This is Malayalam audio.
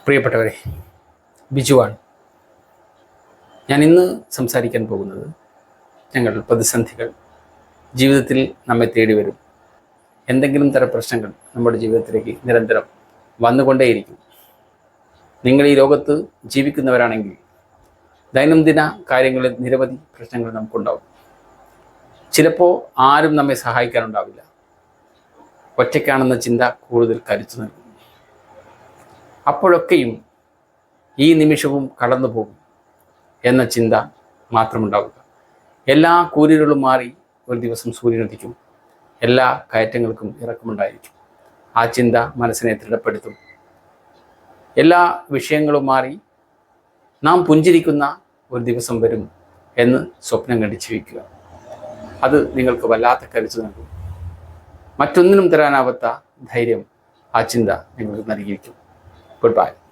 പ്രിയപ്പെട്ടവരെ, ബിജുവാണ്. ഞാൻ ഇന്ന് സംസാരിക്കാൻ പോകുന്നത് ഞങ്ങൾ പ്രതിസന്ധികൾ ജീവിതത്തിൽ നമ്മെ തേടി വരും. എന്തെങ്കിലും തരം പ്രശ്നങ്ങൾ നമ്മുടെ ജീവിതത്തിലേക്ക് നിരന്തരം വന്നുകൊണ്ടേയിരിക്കും. നിങ്ങൾ ഈ ലോകത്ത് ജീവിക്കുന്നവരാണെങ്കിൽ ദൈനംദിന കാര്യങ്ങളിൽ നിരവധി പ്രശ്നങ്ങൾ നമുക്കുണ്ടാവും. ചിലപ്പോൾ ആരും നമ്മെ സഹായിക്കാനുണ്ടാവില്ല. ഒറ്റയ്ക്കാണെന്ന ചിന്ത കൂടുതൽ കരുത്തു നൽകും. അപ്പോഴൊക്കെയും ഈ നിമിഷവും കടന്നു പോകും എന്ന ചിന്ത മാത്രമുണ്ടാവുക. എല്ലാ കൂരിരുളും മാറി ഒരു ദിവസം സൂര്യനുദിക്കും. എല്ലാ കയറ്റങ്ങൾക്കും ഇറക്കമുണ്ടായിരിക്കും. ആ ചിന്ത മനസ്സിനെ ദൃഢപ്പെടുത്തും. എല്ലാ വിഷയങ്ങളും മാറി നാം പുഞ്ചിരിക്കുന്ന ഒരു ദിവസം വരും എന്ന് സ്വപ്നം കണ്ട് ജീവിക്കുക. അത് നിങ്ങൾക്ക് വല്ലാത്ത കരുത്ത് നൽകും. മറ്റൊന്നിനും തരാനാവാത്ത ധൈര്യം ആ ചിന്ത നിങ്ങൾക്ക് നൽകിയിരിക്കും. Goodbye.